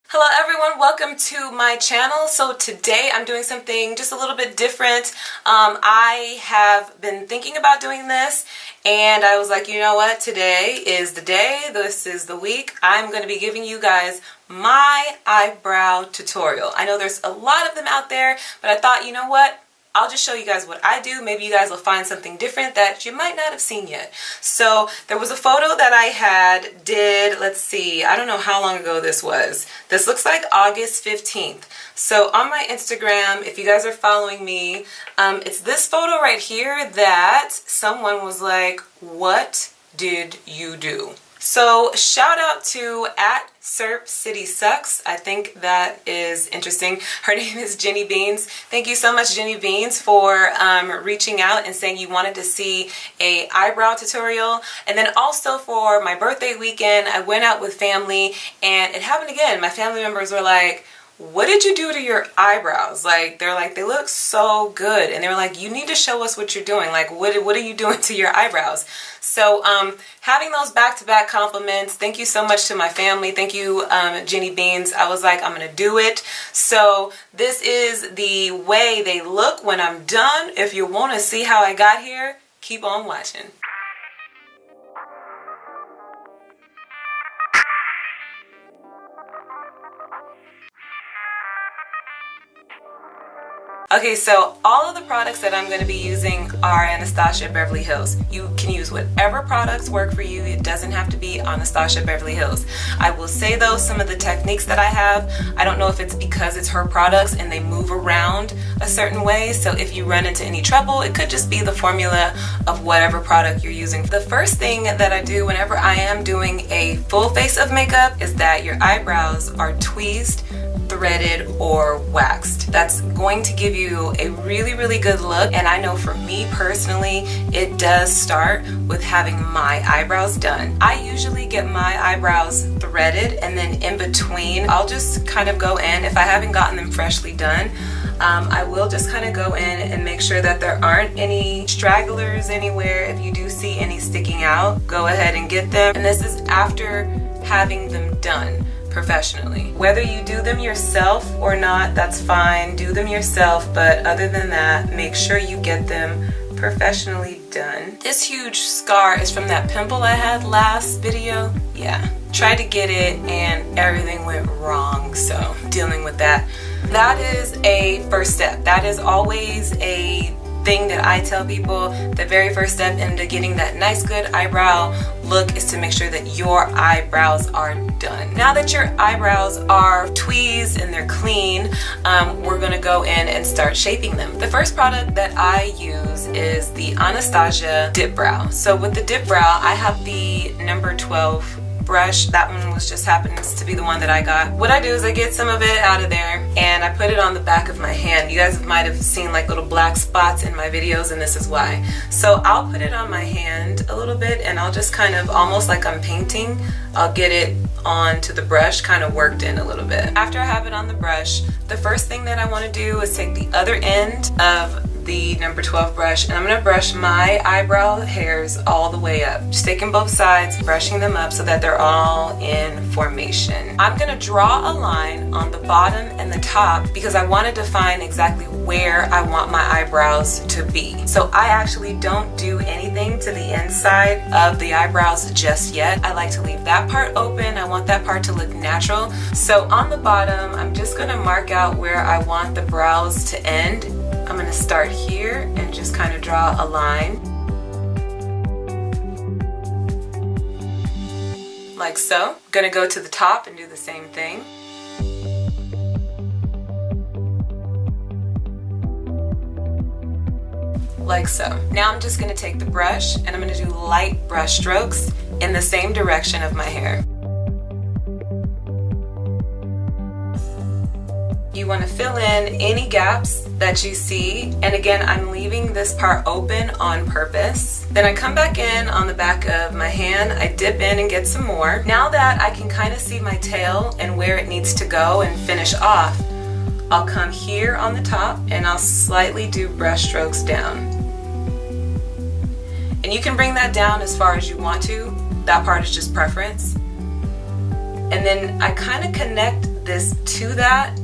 Hello everyone, welcome to my channel. So today I'm doing something just a little bit different. I have been thinking about doing this and I was like, you know what, today is the day, this is the week. I'm going to be giving you guys my eyebrow tutorial. I know there's a lot of them out there, but I thought, you know what, I'll just show you guys what I do. Maybe you guys will find something different that you might not have seen yet. So there was a photo that I did, let's see, I don't know how long ago this was. This looks like August 15th. So on my Instagram, if you guys are following me, it's this photo right here that someone was like, what did you do? So shout out to @SerpCitySucks. I think that is interesting. Her name is Jenny Beans. Thank you so much, Jenny Beans, for reaching out and saying you wanted to see a eyebrow tutorial. And then also for my birthday weekend, I went out with family and it happened again. My family members were like, what did you do to your eyebrows? Like, they're like, they look so good. And they were like, you need to show us what you're doing. Like, what are you doing to your eyebrows? So having those back-to-back compliments, thank you so much to my family. Thank you, Jenny Beans. I was like, I'm going to do it. So this is the way they look when I'm done. If you want to see how I got here, keep on watching. Okay, so all of the products that I'm going to be using are Anastasia Beverly Hills. You can use whatever products work for you. It doesn't have to be Anastasia Beverly Hills. I will say though, some of the techniques that I have, I don't know if it's because it's her products and they move around a certain way. So if you run into any trouble, it could just be the formula of whatever product you're using. The first thing that I do whenever I am doing a full face of makeup is that your eyebrows are tweezed, threaded, or waxed. That's going to give you a really good look, and I know for me personally it does start with having my eyebrows done. I usually get my eyebrows threaded, and then in between I'll just kind of go in. If I haven't gotten them freshly done, I will just kind of go in and make sure that there aren't any stragglers anywhere. If you do see any sticking out, go ahead and get them. And this is after having them done professionally. Whether you do them yourself or not, that's fine. Do them yourself, but other than that, make sure you get them professionally done. This huge scar is from that pimple I had last video. Yeah, tried to get it and everything went wrong, so dealing with that. That is a first step. That is always a thing that I tell people. The very first step into getting that nice good eyebrow look is to make sure that your eyebrows are done. Now that your eyebrows are tweezed and they're clean, we're gonna go in and start shaping them. The first product that I use is the Anastasia Dipbrow. So with the Dipbrow, I have the number 12 brush. That one was just happens to be the one that I got. What I do is I get some of it out of there and I put it on the back of my hand. You guys might have seen like little black spots in my videos, and this is why. So I'll put it on my hand a little bit and I'll just kind of, almost like I'm painting, I'll get it onto the brush, kind of worked in a little bit. After I have it on the brush, the first thing that I want to do is take the other end of the number 12 brush and I'm going to brush my eyebrow hairs all the way up. Just taking both sides, brushing them up so that they're all in formation. I'm going to draw a line on the bottom and the top because I want to define exactly where I want my eyebrows to be. So I actually don't do anything to the inside of the eyebrows just yet. I like to leave that part open. I want that part to look natural. So on the bottom, I'm just going to mark out where I want the brows to end. I'm going to start here and just kind of draw a line. Like so. I'm going to go to the top and do the same thing. Like so. Now I'm just going to take the brush and I'm going to do light brush strokes in the same direction of my hair. You want to fill in any gaps that you see, and again, I'm leaving this part open on purpose. Then I come back in on the back of my hand, I dip in and get some more. Now that I can kind of see my tail and where it needs to go and finish off, I'll come here on the top and I'll slightly do brush strokes down. And you can bring that down as far as you want to. That part is just preference. And then I kind of connect this to that,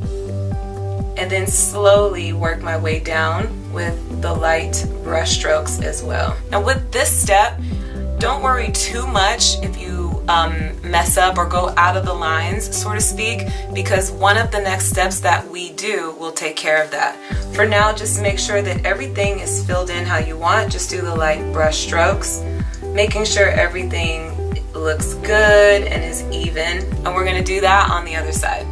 and then slowly work my way down with the light brush strokes as well. Now with this step, don't worry too much if you mess up or go out of the lines, so to speak, because one of the next steps that we do will take care of that. For now, just make sure that everything is filled in how you want. Just do the light brush strokes, making sure everything looks good and is even, and we're going to do that on the other side.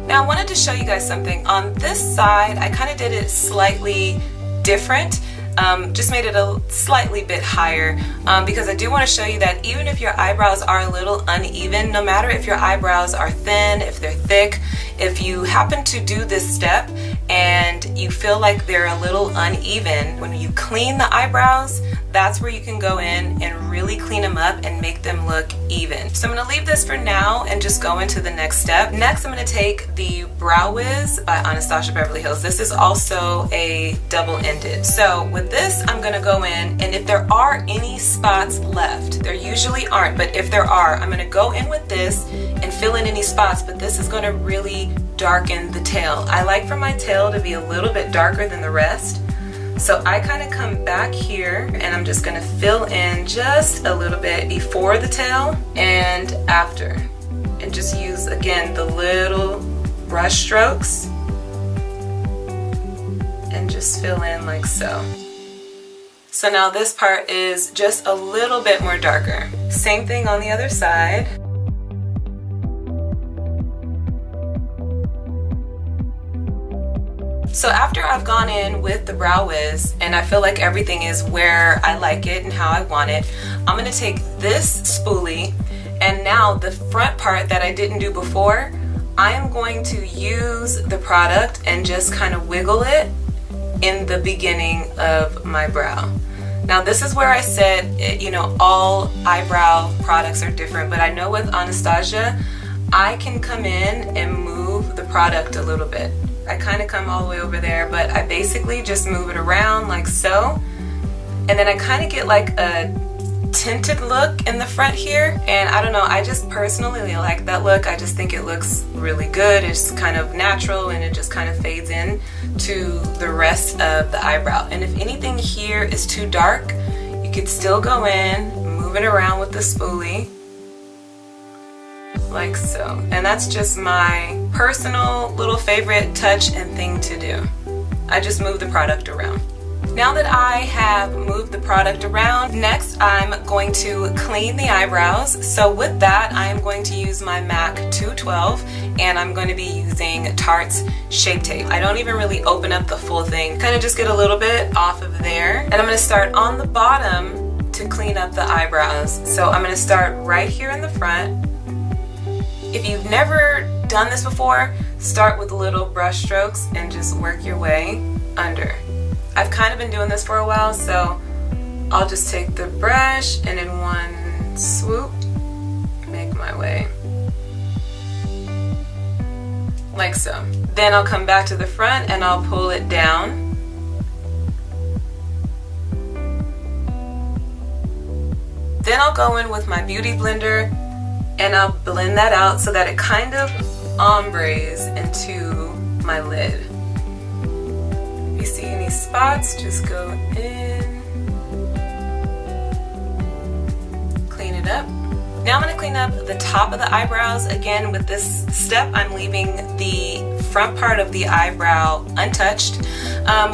Now I wanted to show you guys something. On this side, I kind of did it slightly different. Just made it a slightly bit higher because I do want to show you that even if your eyebrows are a little uneven, no matter if your eyebrows are thin, if they're thick, if you happen to do this step and you feel like they're a little uneven, when you clean the eyebrows, that's where you can go in and really clean them up and make them look even. So I'm going to leave this for now and just go into the next step. Next, I'm going to take the Brow Wiz by Anastasia Beverly Hills. This is also a double-ended. So with this, I'm going to go in, and if there are any spots left, there usually aren't, but if there are, I'm going to go in with this and fill in any spots, but this is going to really darken the tail. I like for my tail to be a little bit darker than the rest. So I kind of come back here and I'm just going to fill in just a little bit before the tail and after. And just use, again, the little brush strokes and just fill in like so. So now this part is just a little bit more darker. Same thing on the other side. So after I've gone in with the Brow Wiz and I feel like everything is where I like it and how I want it, I'm going to take this spoolie, and now the front part that I didn't do before, I am going to use the product and just kind of wiggle it in the beginning of my brow. Now this is where I said, you know, all eyebrow products are different, but I know with Anastasia, I can come in and move the product a little bit. I kind of come all the way over there, but I basically just move it around like so, and then I kind of get like a tinted look in the front here, and I don't know, I just personally like that look. I just think it looks really good. It's kind of natural and it just kind of fades in to the rest of the eyebrow. And if anything here is too dark, you could still go in, move it around with the spoolie like so. And that's just my personal little favorite touch and thing to do. I just move the product around. Now that I have moved the product around, next I'm going to clean the eyebrows. So with that, I am going to use my MAC 212 and I'm going to be using Tarte's Shape Tape. I don't even really open up the full thing, kind of just get a little bit off of there. And I'm going to start on the bottom to clean up the eyebrows. So I'm going to start right here in the front. If you've never done this before, start with little brush strokes and just work your way under. I've kind of been doing this for a while, so I'll just take the brush and in one swoop, make my way. Like so. Then I'll come back to the front and I'll pull it down. Then I'll go in with my beauty blender and I'll blend that out so that it kind of ombres into my lid. If you see any spots, just go in, clean it up. Now I'm going to clean up the top of the eyebrows. Again, with this step, I'm leaving the front part of the eyebrow untouched.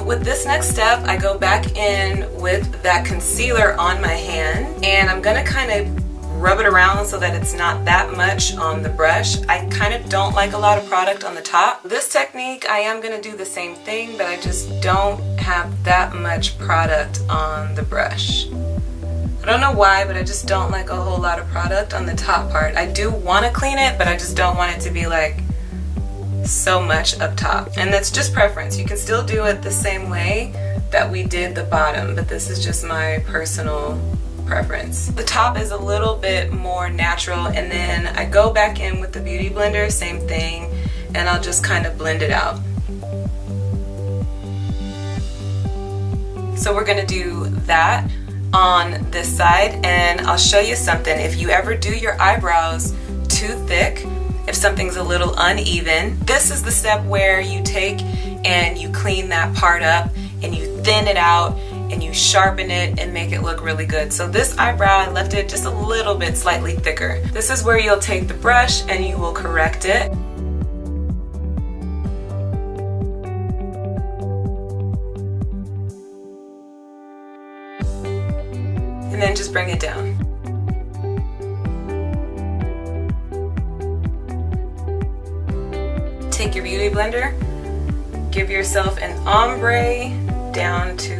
With this next step, I go back in with that concealer on my hand, and I'm going to kind of rub it around so that it's not that much on the brush. I kind of don't like a lot of product on the top. This technique, I am going to do the same thing, but I just don't have that much product on the brush. I don't know why, but I just don't like a whole lot of product on the top part. I do want to clean it, but I just don't want it to be like so much up top. And that's just preference. You can still do it the same way that we did the bottom, but this is just my personal preference. The top is a little bit more natural, and then I go back in with the beauty blender, same thing, and I'll just kind of blend it out. So we're gonna do that on this side, and I'll show you something. If you ever do your eyebrows too thick, if something's a little uneven, this is the step where you take and you clean that part up and you thin it out and you sharpen it and make it look really good. So this eyebrow, I left it just a little bit slightly thicker. This is where you'll take the brush and you will correct it. And then just bring it down. Take your beauty blender, give yourself an ombre down to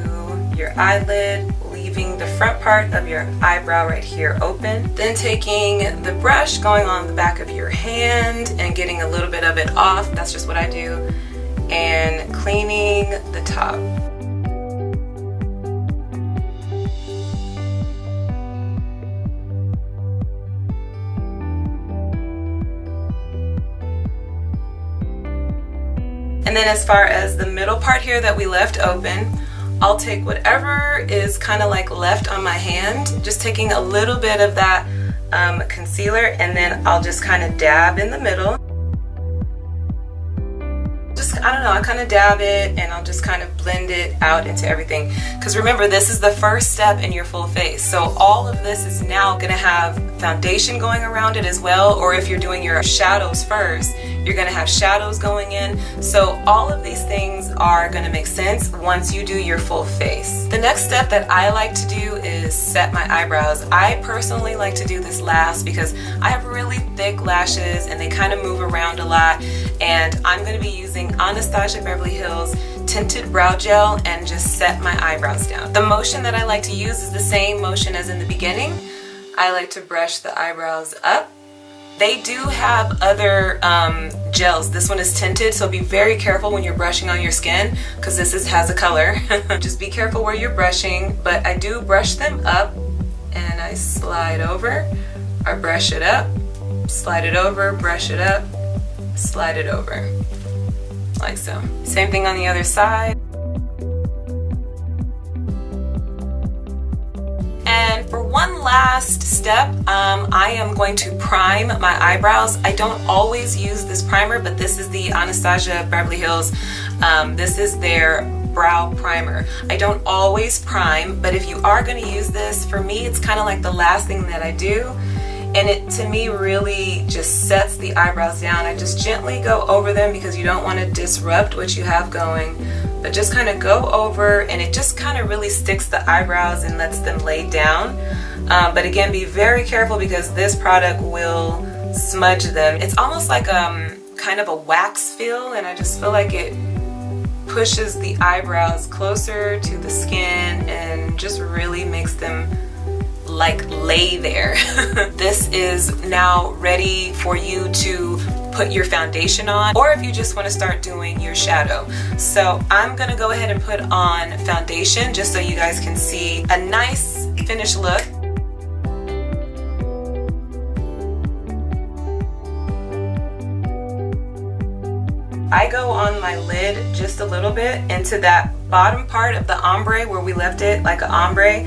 your eyelid, leaving the front part of your eyebrow right here open. Then taking the brush, going on the back of your hand and getting a little bit of it off, that's just what I do, and cleaning the top. And then as far as the middle part here that we left open, I'll take whatever is kind of like left on my hand, just taking a little bit of that concealer, and then I'll just kind of dab in the middle. Just, I don't know, I kind of dab it and I'll just kind of blend it out into everything. Because remember, this is the first step in your full face. So all of this is now going to have foundation going around it as well, or if you're doing your shadows first, you're going to have shadows going in. So all of these things are going to make sense once you do your full face. The next step that I like to do is set my eyebrows. I personally like to do this last because I have really thick lashes and they kind of move around a lot, and I'm going to be using Anastasia Beverly Hills Tinted Brow Gel and just set my eyebrows down. The motion that I like to use is the same motion as in the beginning. I like to brush the eyebrows up. They do have other gels. This one is tinted, so be very careful when you're brushing on your skin because this has a color. Just be careful where you're brushing, but I do brush them up and I slide over, or brush it up, slide it over, brush it up, slide it over, like so. Same thing on the other side. And for one last step, I am going to prime my eyebrows. I don't always use this primer, but this is the Anastasia Beverly Hills. This is their brow primer. I don't always prime, but if you are going to use this, for me it's kind of like the last thing that I do, and it to me really just sets the eyebrows down. I just gently go over them because you don't want to disrupt what you have going, but just kind of go over, and it just kind of really sticks the eyebrows and lets them lay down. But again, be very careful because this product will smudge them. It's almost like kind of a wax feel, and I just feel like it pushes the eyebrows closer to the skin and just really makes them like lay there. This is now ready for you to put your foundation on, or if you just want to start doing your shadow. So I'm gonna go ahead and put on foundation just so you guys can see a nice finished look. I go on my lid just a little bit into that bottom part of the ombre where we left it like an ombre.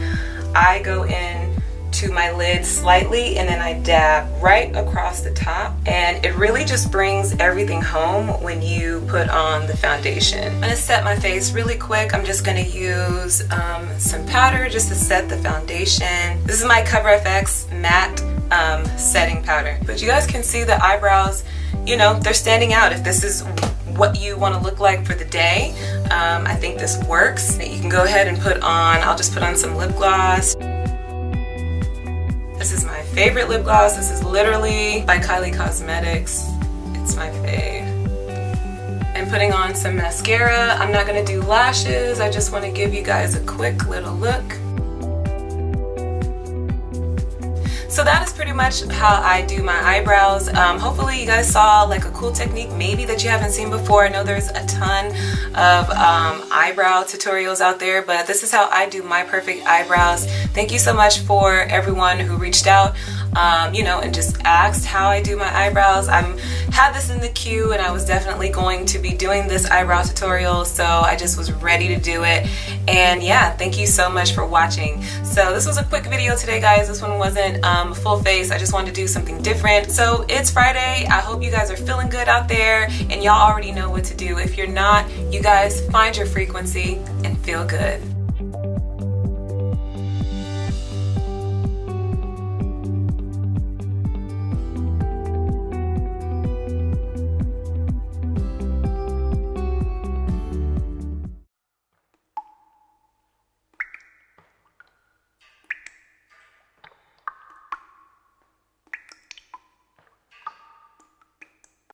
I go in to my lid slightly and then I dab right across the top, and it really just brings everything home when you put on the foundation. I'm gonna set my face really quick. I'm just gonna use some powder just to set the foundation. This is my Cover FX matte setting powder, but you guys can see the eyebrows, you know, they're standing out. If this is what you want to look like for the day, I think this works. You can go ahead and put on, I'll just put on some lip gloss. This is my favorite lip gloss. This is literally by Kylie Cosmetics. It's my fave. And putting on some mascara. I'm not going to do lashes. I just want to give you guys a quick little look. So that is pretty much how I do my eyebrows. Hopefully you guys saw like a cool technique maybe that you haven't seen before. I know there's a ton of eyebrow tutorials out there, but this is how I do my perfect eyebrows. Thank you so much for everyone who reached out. you know, and just asked how I do my eyebrows. Had this in the queue and I was definitely going to be doing this eyebrow tutorial, so I just was ready to do it. And yeah, thank you so much for watching. So this was a quick video today, guys. This one wasn't full face. I just wanted to do something different. So it's Friday. I hope you guys are feeling good out there and y'all already know what to do. If you're not, you guys find your frequency and feel good.